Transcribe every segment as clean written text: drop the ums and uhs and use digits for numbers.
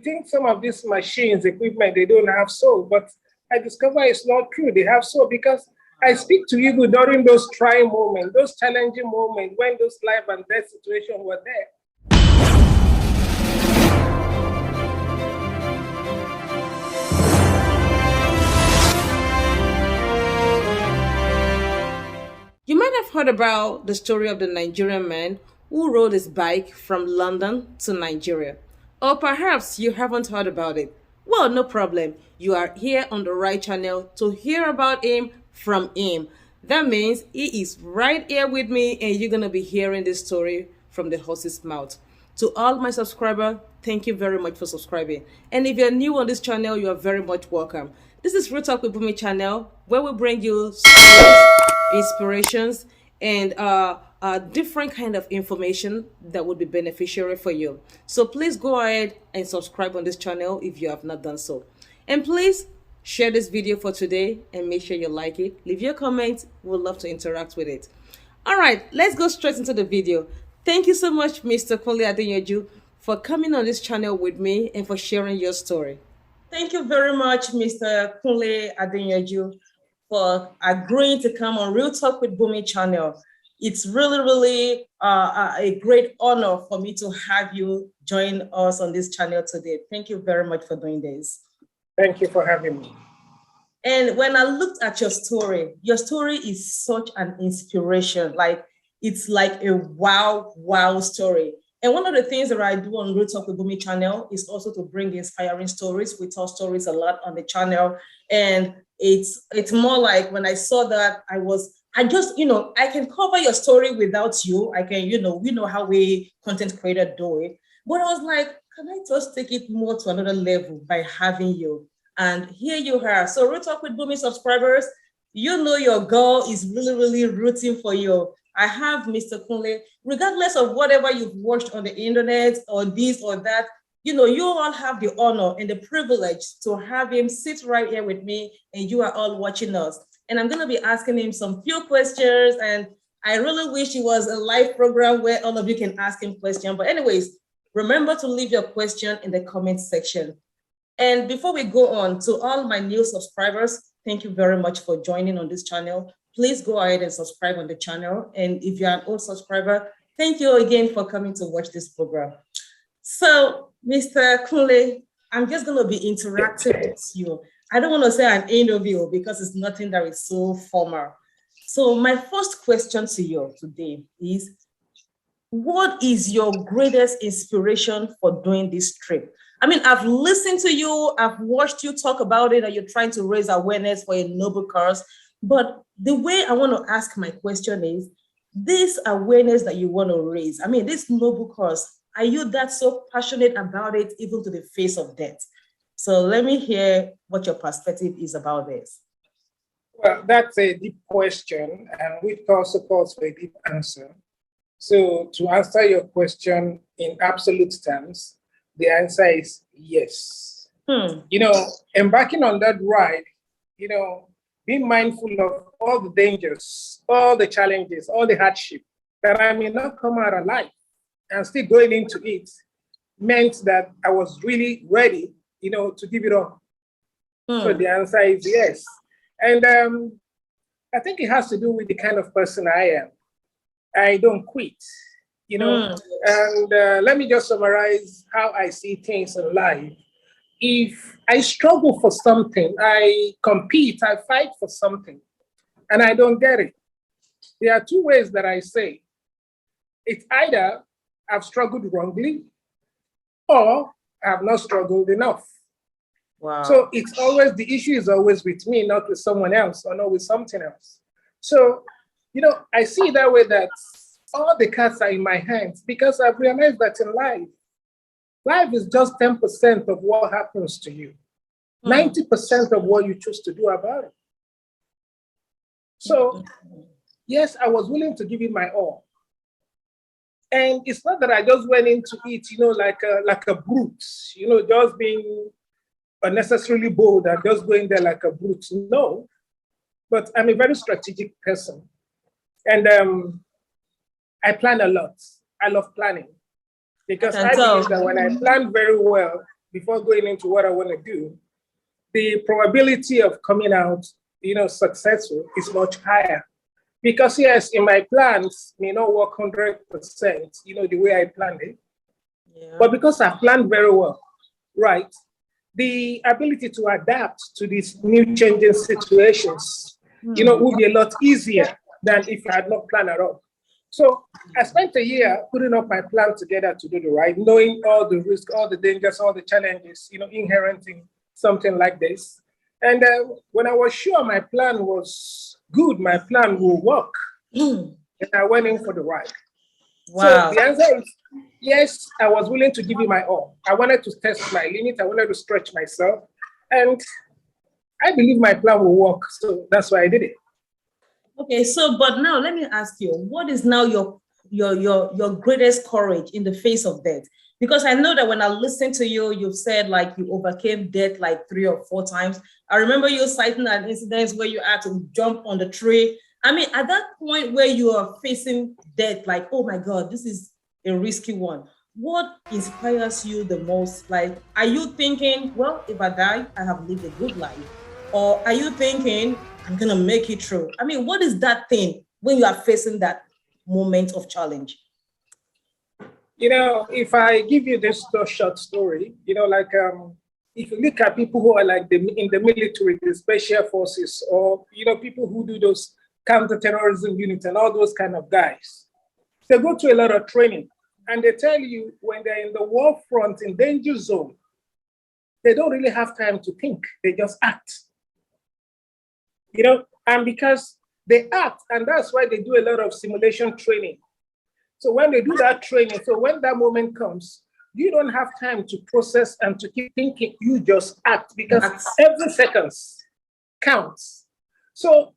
think some of these machines, equipment, they don't have soul, but I discover it's not true. They have soul because I speak to you during those trying moments, those challenging moments, when those life and death situations were there. You might have heard about the story of the Nigerian man who rode his bike from London to Nigeria. Or perhaps you haven't heard about it. Well, no problem. You are here on the right channel to hear about him from him. That means he is right here with me and you're going to be hearing this story from the horse's mouth. To all my subscribers, thank you very much for subscribing. And if you're new on this channel, you are very much welcome. This is Real Talk with Bumi channel, where we bring you stories, inspirations, and different kind of information that would be beneficial for you. So please go ahead and subscribe on this channel if you have not done so. And please share this video for today and make sure you like it. Leave your comments. We'd love to interact with it. All right, let's go straight into the video. Thank you so much, Mr. Kunle Adeyanju, for coming on this channel with me and for sharing your story. Thank you very much, Mr. Kunle Adeyanju, for agreeing to come on Real Talk with Bumi channel. It's really a great honor for me to have you join us on this channel today. Thank you very much for doing this. Thank you for having me. And when I looked at your story is such an inspiration. Like, it's like a wow story. And one of the things that I do on Real Talk with Bumi channel is also to bring inspiring stories. We tell stories a lot on the channel. And it's more like when I saw that, I just, I can cover your story without you. I can, we know how we content creator do it. But I was like, can I just take it more to another level by having you? And here you are. So Real Talk with Bumi subscribers, you know your girl is really rooting for you. I have Mr. Kunle, regardless of whatever you've watched on the internet or this or that, you all have the honor and the privilege to have him sit right here with me, and you are all watching us. And I'm going to be asking him some few questions, and I really wish it was a live program where all of you can ask him questions. But anyways, remember to leave your question in the comment section. And before we go on, to all my new subscribers, thank you very much for joining on this channel. Please go ahead and subscribe on the channel. And if you're an old subscriber, thank you again for coming to watch this program. So, Mr. Kunle, I'm just going to be interacting with you. I don't want to say an interview because it's nothing that is so formal. So my first question to you today is, what is your greatest inspiration for doing this trip? I mean, I've listened to you, I've watched you talk about it, and you're trying to raise awareness for a noble cause. But the way I want to ask my question is, this awareness that you want to raise, I mean, this noble cause, are you that so passionate about it, even to the face of death? So let me hear what your perspective is about this. Well, that's a deep question, and which also calls for a deep answer. So to answer your question in absolute terms, the answer is yes. Embarking on that ride, be mindful of all the dangers, all the challenges, all the hardship that I may not come out alive, and still going into it meant that I was really ready, to give it up. So the answer is yes. And I think it has to do with the kind of person I am. I don't quit, and let me just summarize how I see things in life. If I struggle for something, I compete, I fight for something, and I don't get it, there are two ways that I say. It's either I've struggled wrongly or I have not struggled enough. Wow. So it's always, the issue is always with me, not with someone else or not with something else. So, I see that way, that all the cards are in my hands, because I've realized that in life is just 10% of what happens to you. 90% of what you choose to do about it. So, yes, I was willing to give it my all. And it's not that I just went into it, like a brute, just being unnecessarily bold and just going there like a brute. No, but I'm a very strategic person. And I plan a lot. I love planning, because I believe that when I plan very well, before going into what I want to do, the probability of coming out, successful is much higher. Because yes, in my plans may not work 100%, the way I planned it. Yeah. But because I planned very well, right, the ability to adapt to these new changing situations, would be a lot easier than if I had not planned at all. So I spent a year putting up my plan together to do the right, knowing all the risks, all the dangers, all the challenges, inherent in something like this. And when I was sure my plan was good, my plan will work, and I went in for the ride. Wow. So the answer is yes, I was willing to give you my all. I wanted to test my limit. I wanted to stretch myself. And I believe my plan will work. So that's why I did it. Okay, so but now let me ask you, what is now your greatest courage in the face of death? Because I know that when I listened to you, you've said like you overcame death like 3 or 4 times. I remember you citing an incident where you had to jump on the tree. I mean, at that point where you are facing death, like, oh my God, this is a risky one. What inspires you the most? Like, are you thinking, well, if I die, I have lived a good life? Or are you thinking, I'm going to make it through? I mean, what is that thing when you are facing that moment of challenge? If I give you this short story, if you look at people who are like in the military, the special forces, or, people who do those counterterrorism units and all those kind of guys, they go to a lot of training and they tell you when they're in the war front, in danger zone, they don't really have time to think. They just act. And because they act, and that's why they do a lot of simulation training. So when they do that training, so when that moment comes, you don't have time to process and to keep thinking, you just act because every second counts. So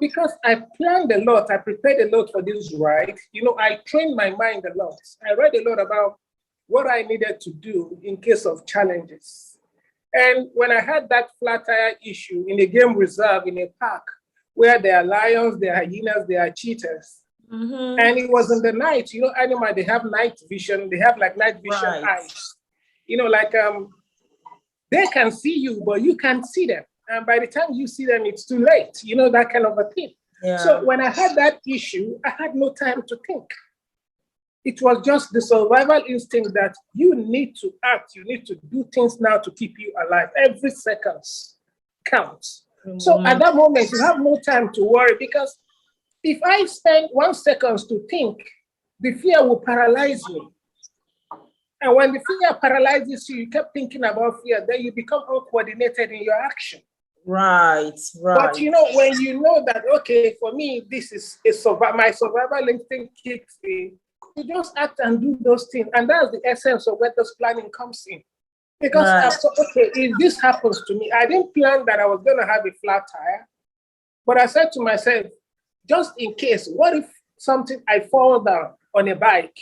because I planned a lot, I prepared a lot for this ride, I trained my mind a lot. I read a lot about what I needed to do in case of challenges. And when I had that flat tire issue in a game reserve in a park where there are lions, there are hyenas, there are cheetahs, and it was in the night, animals, they have night vision, they have like night vision eyes. They can see you, but you can't see them. And by the time you see them, it's too late, that kind of a thing. Yeah. So when I had that issue, I had no time to think. It was just the survival instinct that you need to act, you need to do things now to keep you alive. Every second counts. So at that moment, you have no time to worry, because if I spend 1 second to think, the fear will paralyze me. And when the fear paralyzes you, you kept thinking about fear, then you become uncoordinated in your action. Right. But when you know that, okay, for me, this is my survival instinct kicks in, you just act and do those things. And that's the essence of where this planning comes in. Because okay, if this happens to me, I didn't plan that I was going to have a flat tire. But I said to myself, just in case, what if I fall down on a bike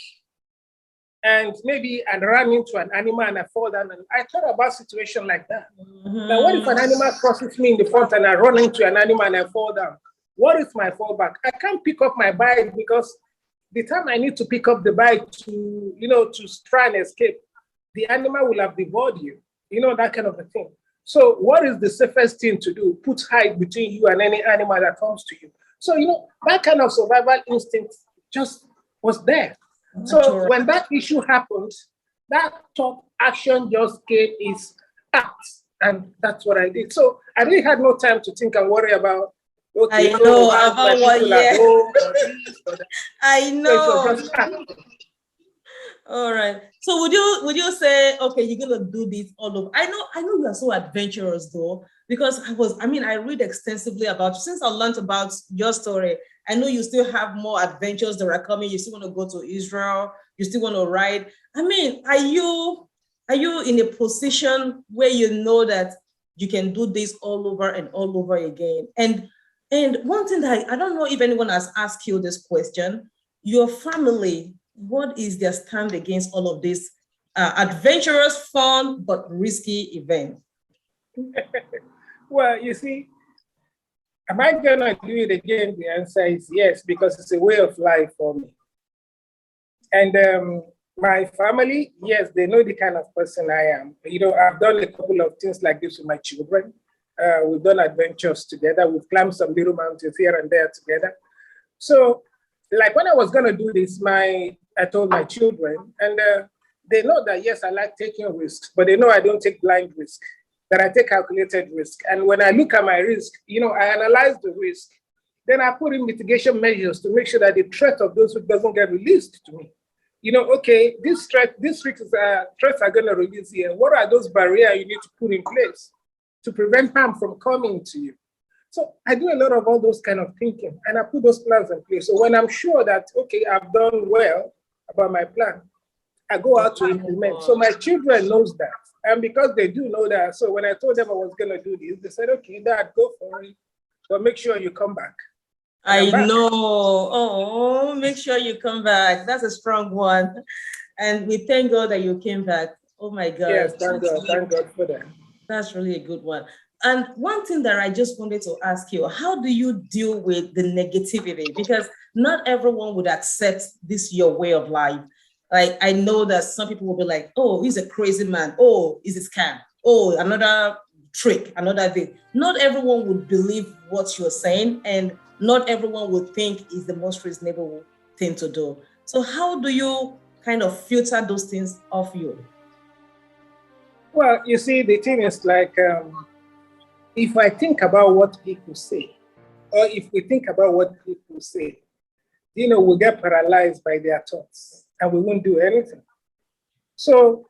and maybe I run into an animal and I fall down? And I thought about a situation like that. Now, what if an animal crosses me in the front and I run into an animal and I fall down? What is my fallback? I can't pick up my bike because the time I need to pick up the bike to, to try and escape, the animal will have devoured you, that kind of a thing. So what is the safest thing to do? Put height between you and any animal that comes to you. So, that kind of survival instinct just was there. So when that issue happened, that top action just came is act. And that's what I did. So I really had no time to think and worry about, okay, I know about what, I know. So all right. So would you say, okay, you're gonna do this all over? I know you are so adventurous though, because I read extensively about you. Since I learned about your story, I know you still have more adventures that are coming. You still want to go to Israel, you still want to ride. I mean, are you in a position where you know that you can do this all over and all over again? And one thing that I don't know if anyone has asked you this question, your family, what is their stand against all of this adventurous, fun, but risky event? Well, you see, am I going to do it again? The answer is yes, because it's a way of life for me. And My family, yes, they know the kind of person I am. I've done a couple of things like this with my children. We've done adventures together. We've climbed some little mountains here and there together. So, like when I was going to do this, I told my children, and they know that, yes, I like taking risks, but they know I don't take blind risk, that I take calculated risk. And when I look at my risk, I analyze the risk. Then I put in mitigation measures to make sure that the threat of those risks doesn't get released to me. Okay, these threats are going to release here. What are those barriers you need to put in place to prevent harm from coming to you? So I do a lot of all those kind of thinking, and I put those plans in place. So when I'm sure that, okay, I've done well about my plan, I go out to implement. So my children knows that. And because they do know that, so when I told them I was going to do this, they said, okay, Dad, go for it, but make sure you come back. I know. Oh, make sure you come back. That's a strong one. And we thank God that you came back. Oh my God. Yes, thank God for that. That's really a good one. And one thing that I just wanted to ask you, how do you deal with the negativity? Because not everyone would accept this your way of life. Like, I know that some people will be like, oh, he's a crazy man. Oh, he's a scam. Oh, another trick, another thing. Not everyone would believe what you're saying, and not everyone would think is the most reasonable thing to do. So how do you kind of filter those things off you? Well, you see, the thing is like, if I think about what people say, or if we think about what people say, we'll get paralyzed by their thoughts and we won't do anything. So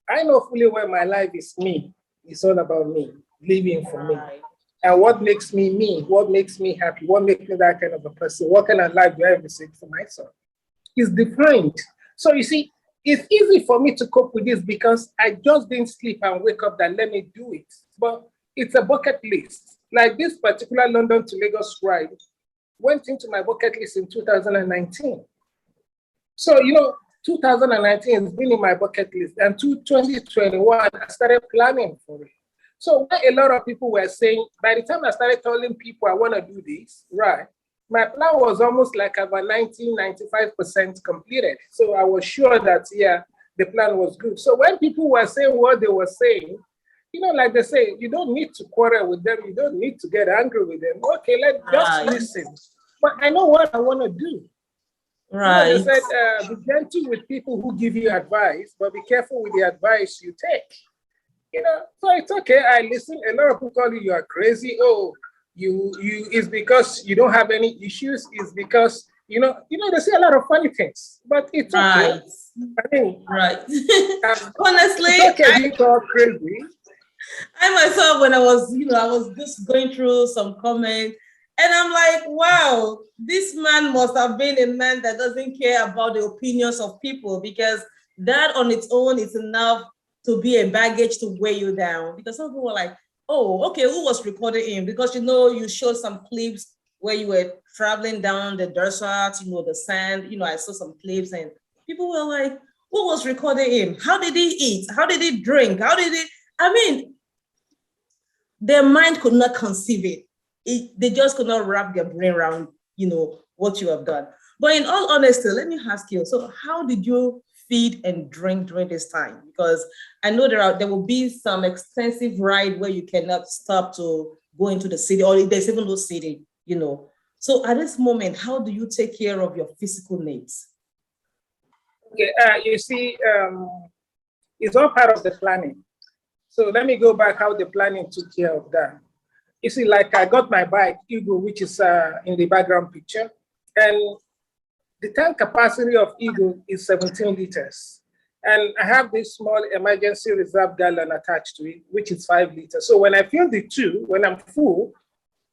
I know fully well my life is me. It's all about me, living for me. And what makes me, what makes me happy, what makes me that kind of a person, what kind of life do I have to say for myself is defined. So you see, it's easy for me to cope with this because I just didn't sleep and wake up that let me do it. But it's a bucket list. Like this particular London to Lagos ride went into my bucket list in 2019. So, 2019 has been in my bucket list, and 2021, I started planning for it. So a lot of people were saying, by the time I started telling people I want to do this, right, my plan was almost like about 95% completed. So I was sure that, yeah, the plan was good. So when people were saying what they were saying, like they say, you don't need to quarrel with them. You don't need to get angry with them. Okay, let's just listen. But I know what I want to do. Right. They said, be gentle with people who give you advice, but be careful with the advice you take. So it's okay. I listen. A lot of people call you are crazy. Oh, you it's because you don't have any issues. It's because they say a lot of funny things, but it's okay. I mean, right. Honestly, it's okay being called crazy. I myself, when I was just going through some comments, and I'm like, wow, this man must have been a man that doesn't care about the opinions of people, because that on its own is enough to be a baggage to weigh you down. Because some people were like, oh, okay, who was recording him? Because, you showed some clips where you were traveling down the desert, the sand, I saw some clips, and people were like, who was recording him? How did he eat? How did he drink? Their mind could not conceive it. They just could not wrap their brain around, what you have done. But in all honesty, let me ask you, so how did you feed and drink during this time? Because I know there will be some extensive ride where you cannot stop to go into the city, or there's even no city, So at this moment, how do you take care of your physical needs? Okay, you see, it's all part of the planning. So let me go back how the planning took care of that. You see, like I got my bike, Eagle, which is in the background picture. And the tank capacity of Eagle is 17 liters. And I have this small emergency reserve gallon attached to it, which is 5 liters. So when I fill the two, when I'm full,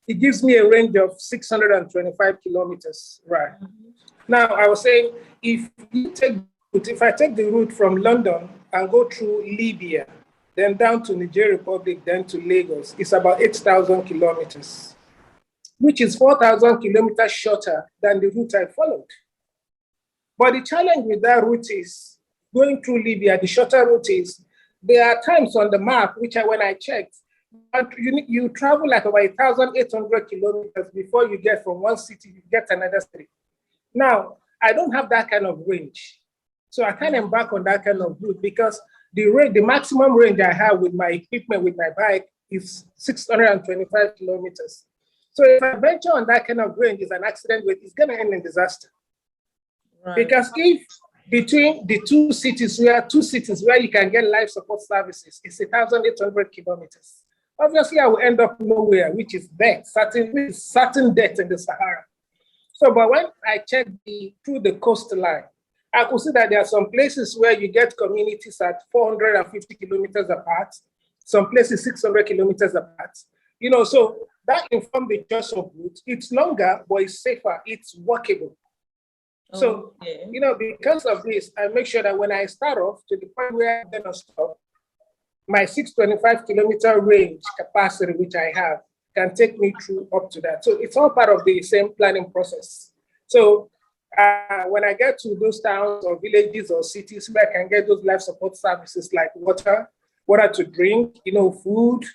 it gives me a range of 625 kilometers, right? Mm-hmm. Now, I was saying, if I take the route from London and go through Libya, then down to Niger Republic, then to Lagos, it's about 8,000 kilometers, which is 4,000 kilometers shorter than the route I followed. But the challenge with that route is going through Libya, the shorter route is, there are times on the map, when I checked, you travel like about 1,800 kilometers before you get from one city, you get to another city. Now, I don't have that kind of range. So I can't embark on that kind of route because the maximum range I have with my equipment, with my bike, is 625 kilometers. So if I venture on that kind of range, it's an accident with, it's going to end in disaster. Right. Because if between the two cities where you can get life support services, it's 1,800 kilometers. Obviously, I will end up nowhere, which is death, certain death in the Sahara. So, but when I check through the coastline, I could see that there are some places where you get communities at 450 kilometers apart, some places 600 kilometers apart. You know, so that informed the choice of route. It's longer, but it's safer, it's walkable. So, you know, because of this, I make sure that when I start off to the point where I'm going to stop, my 625 kilometer range capacity, which I have, can take me through up to that. So it's all part of the same planning process. So when I get to those towns or villages or cities where I can get those life support services like water to drink, you know, food,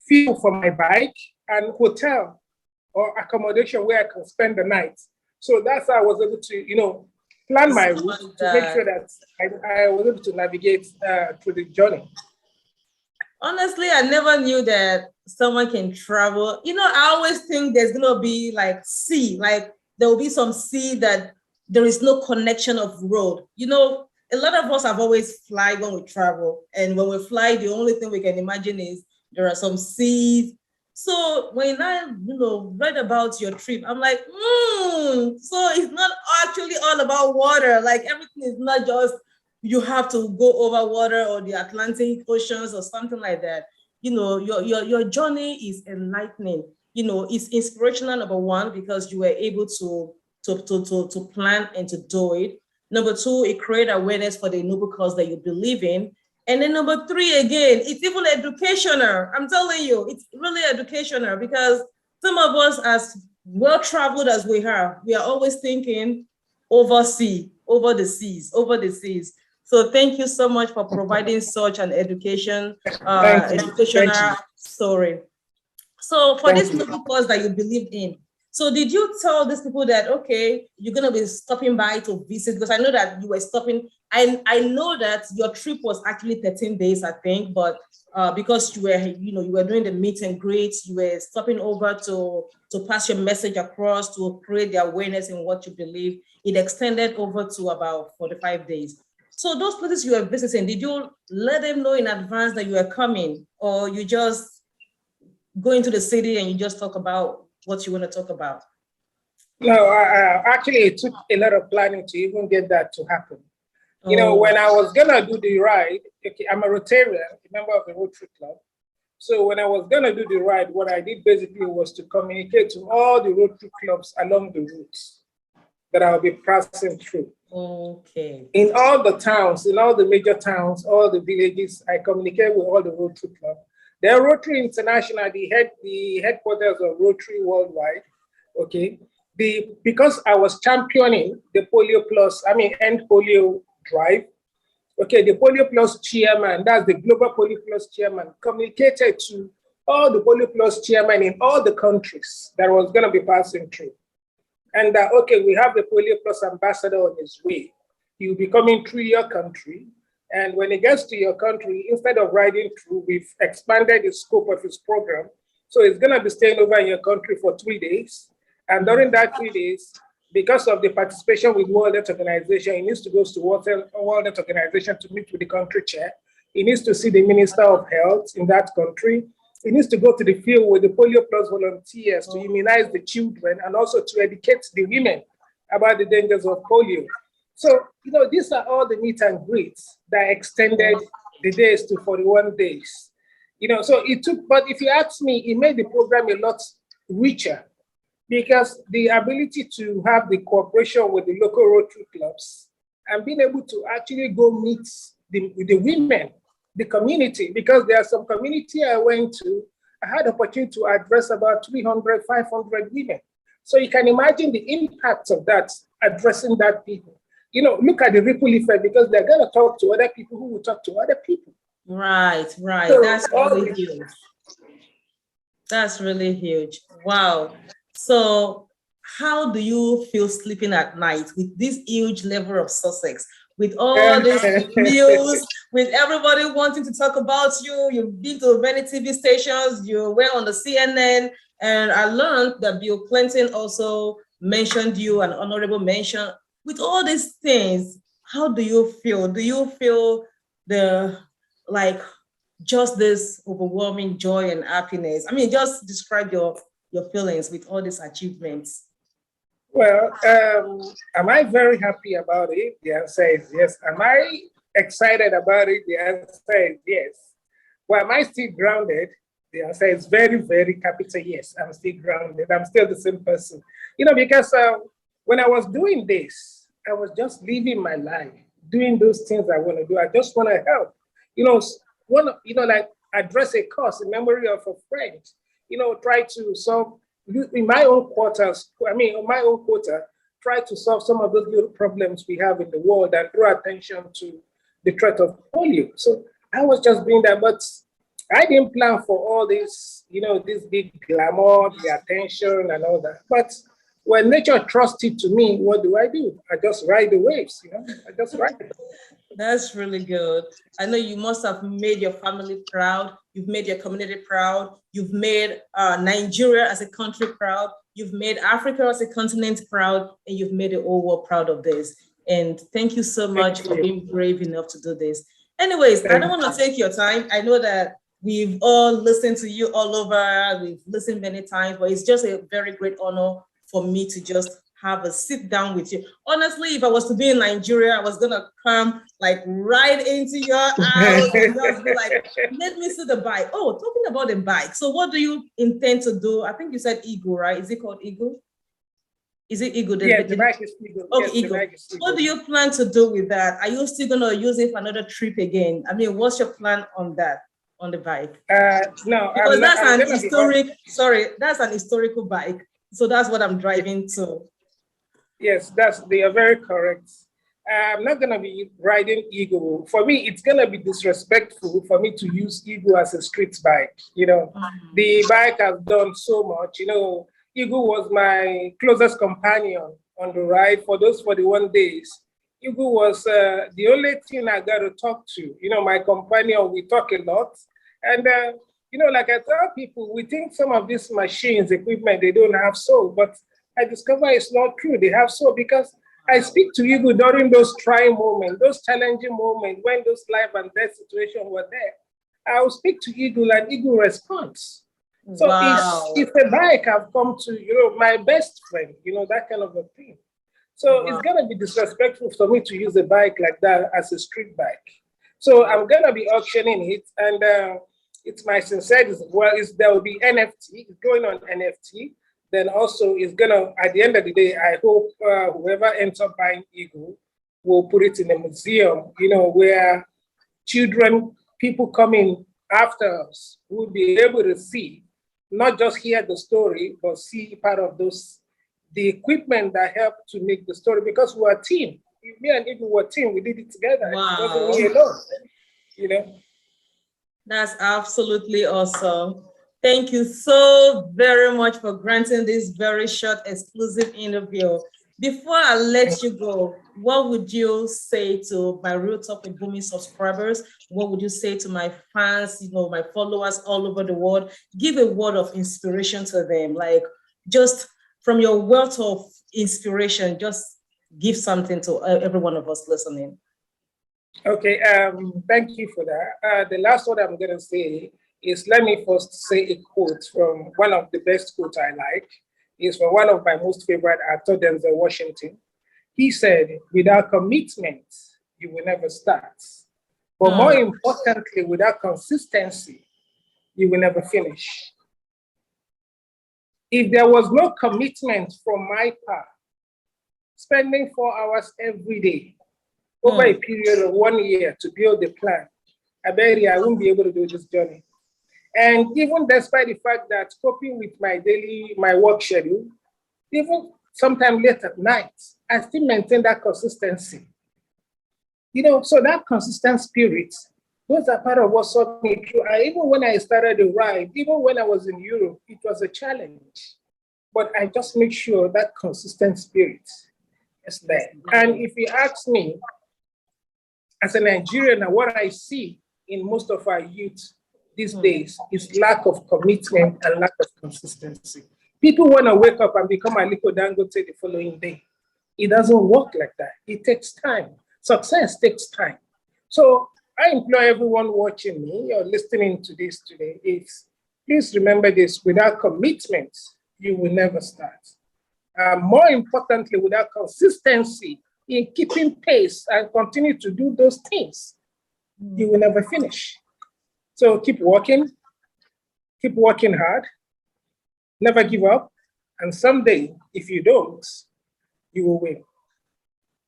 fuel for my bike, and hotel or accommodation where I can spend the night. So that's how I was able to, you know, plan my route to make sure that I was able to navigate through the journey. Honestly, I never knew that someone can travel. You know, I always think there's going to be like sea, like there will be some sea that there is no connection of road. You know, a lot of us have always fly when we travel. And when we fly, the only thing we can imagine is there are some seas. So when I, you know, read about your trip, I'm like, so it's not actually all about water. Like everything is not just you have to go over water or the Atlantic oceans or something like that. You know, your journey is enlightening. You know, it's inspirational, number one, because you were able to plan and to do it. Number two, it created awareness for the noble cause that you believe in. And then number three, again, it's even educational. I'm telling you, it's really educational because some of us, as well-traveled as we are always thinking overseas, over the seas. So thank you so much for providing such an educational story. So for this noble cause that you believe in, so did you tell these people that, okay, you're going to be stopping by to visit? Because I know that you were stopping. I know that your trip was actually 13 days, I think, but because you were doing the meet and greet, you were stopping over to pass your message across, to create the awareness in what you believe. It extended over to about 45 days. So those places you were visiting, did you let them know in advance that you were coming, or you just go into the city and you just talk about what you want to talk about? No, actually, it took a lot of planning to even get that to happen. You know, when I was gonna do the ride, okay, I'm a Rotarian, a member of the Rotary Club. So when I was gonna do the ride, what I did basically was to communicate to all the Rotary clubs along the routes that I'll be passing through. Okay. In all the towns, in all the major towns, all the villages, I communicate with all the Rotary clubs. They're Rotary International, the headquarters of Rotary worldwide. Okay. Because I was championing the End Polio drive. Okay, the Polio Plus chairman, that's the Global Polio Plus chairman, communicated to all the Polio Plus chairman in all the countries that was going to be passing through. And okay, we have the Polio Plus ambassador on his way. He will be coming through your country. And when he gets to your country, instead of riding through, we've expanded the scope of his program. So he's going to be staying over in your country for 3 days. And during that 3 days, because of the participation with World Health Organization, he needs to go to World Health Organization to meet with the country chair. He needs to see the Minister of Health in that country. He needs to go to the field with the Polio Plus volunteers to immunize the children and also to educate the women about the dangers of polio. So, you know, these are all the meet and greets that extended the days to 41 days. You know, so it took, but if you ask me, it made the program a lot richer because the ability to have the cooperation with the local Rotary clubs and being able to actually go meet the women, the community, because there are some community I went to, I had the opportunity to address about 300, 500 women. So you can imagine the impact of that, addressing that people. You know, look at the ripple effect because they're going to talk to other people who will talk to other people. Right. So, that's really huge. That's really huge. Wow. So how do you feel sleeping at night with this huge level of success, with all these news, with everybody wanting to talk about you? You've been to many TV stations, you were on the CNN, and I learned that Bill Clinton also mentioned you, an honorable mention. With all these things, how do you feel? Do you feel the, like, just this overwhelming joy and happiness? I mean, just describe your feelings with all these achievements. Well, am I very happy about it? The answer is yes. Am I excited about it? The answer is yes. Well, am I still grounded? The answer is very, very capital yes. I'm still grounded. I'm still the same person. Because when I was doing this, I was just living my life, doing those things I want to do. I just want to help. Like address a cause in memory of a friend. Try to solve in my own quarters. On my own quarter, try to solve some of those little problems we have in the world and draw attention to the threat of polio. So I was just doing that, but I didn't plan for all this, this big glamour, the attention and all that. But when nature trusted to me, what do? I just ride the waves, I just ride it. That's really good. I know you must have made your family proud. You've made your community proud. You've made Nigeria as a country proud. You've made Africa as a continent proud, and you've made the whole world proud of this. And thank you so much for being brave enough to do this. Anyways, I don't want to take your time. I know that we've all listened to you all over. We've listened many times, but it's just a very great honor for me to just have a sit down with you. Honestly, if I was to be in Nigeria, I was gonna come like right into your house and just be like, let me see the bike. Oh, talking about the bike. So what do you intend to do? I think you said Eagle, right? Is it called Eagle? Is it Eagle? Yeah, the bike is Eagle. Okay, yes, Eagle. What do you plan to do with that? Are you still gonna use it for another trip again? I mean, what's your plan on that, on the bike? No, because that's an historical bike. So that's what I'm driving to. Yes, they are very correct. I'm not going to be riding Eagle. For me, it's going to be disrespectful for me to use Eagle as a street bike. The bike has done so much. Eagle was my closest companion on the ride for those 41 days. Eagle was the only thing I got to talk to. My companion, we talk a lot. And, like I tell people, we think some of these machines, equipment, they don't have soul, but I discover it's not true. They have soul because I speak to Eagle during those trying moments, those challenging moments, when those life and death situations were there. I will speak to Eagle and Eagle responds. So it's a bike I've come to, my best friend, that kind of a thing. So it's going to be disrespectful for me to use a bike like that as a street bike. So I'm going to be auctioning it, and it's my sincere, there will be NFT, it's going on NFT. Then also it's gonna, at the end of the day, I hope whoever ends up buying Eagle will put it in a museum, where people coming after us will be able to see, not just hear the story, but see part of the equipment that helped to make the story, because we're a team. Me and Eagle were a team, we did it together. Wow. It wasn't me alone, That's absolutely awesome. Thank you so very much for granting this very short, exclusive interview. Before I let you go, what would you say to my Real Talk with Bumi subscribers? What would you say to my fans, my followers all over the world? Give a word of inspiration to them, like just from your wealth of inspiration, just give something to every one of us listening. Okay, thank you for that. The last word I'm going to say is, let me first say a quote from one of the best quotes I like. It's from one of my most favorite actors, Denzel Washington. He said, without commitment, you will never start. But more importantly, without consistency, you will never finish. If there was no commitment from my part, spending 4 hours every day over a period of 1 year to build a plan, I bet you I won't be able to do this journey. And even despite the fact that coping with my work schedule, even sometime late at night, I still maintain that consistency. So that consistent spirit, those are part of what saw me through. Even when I started the ride, even when I was in Europe, it was a challenge. but I just make sure that consistent spirit is there. And if you ask me, as a Nigerian, what I see in most of our youth these days is lack of commitment and lack of consistency. People want to wake up and become Aliko Dangote the following day. It doesn't work like that. It takes time. Success takes time. So I implore everyone watching me or listening to this today is please remember this: without commitment, you will never start. More importantly, without consistency in keeping pace and continue to do those things, you will never finish. So keep working hard, never give up, and someday, if you don't, you will win.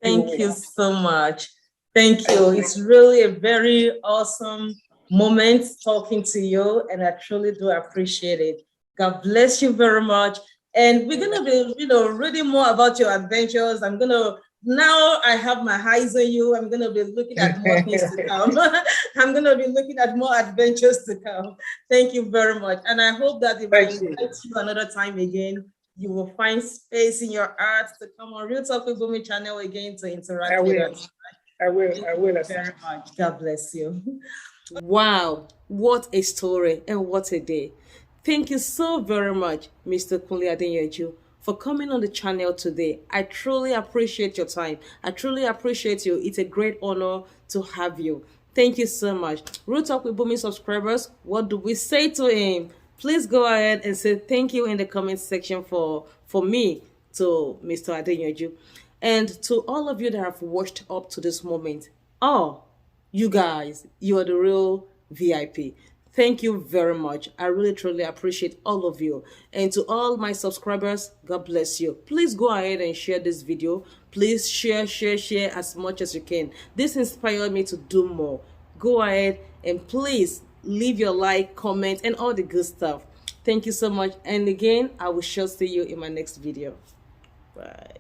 Thank you so much. Thank you. It's really a very awesome moment talking to you, and I truly do appreciate it. God bless you very much. And we're gonna be, reading more about your adventures. Now I have my eyes on you. I'm gonna be looking at more things to come. I'm gonna be looking at more adventures to come. Thank you very much. And I hope that if I invite you another time again, you will find space in your heart to come on Real Talk with Bumi channel again to interact with us. I will. Very much. God bless you. Wow, what a story and what a day. Thank you so very much, Mr. Kunle Adeyanju, for coming on the channel today. I truly appreciate your time. I truly appreciate you. It's a great honor to have you. Thank you so much. Real Talk with Bumi subscribers, what do we say to him? Please go ahead and say thank you in the comment section for me to Mr. Adeyanju. And to all of you that have watched up to this moment, you guys, you are the real VIP. Thank you very much. I really, truly appreciate all of you. And to all my subscribers, God bless you. Please go ahead and share this video. Please share as much as you can. This inspired me to do more. Go ahead and please leave your like, comment, and all the good stuff. Thank you so much. And again, I will sure see you in my next video. Bye.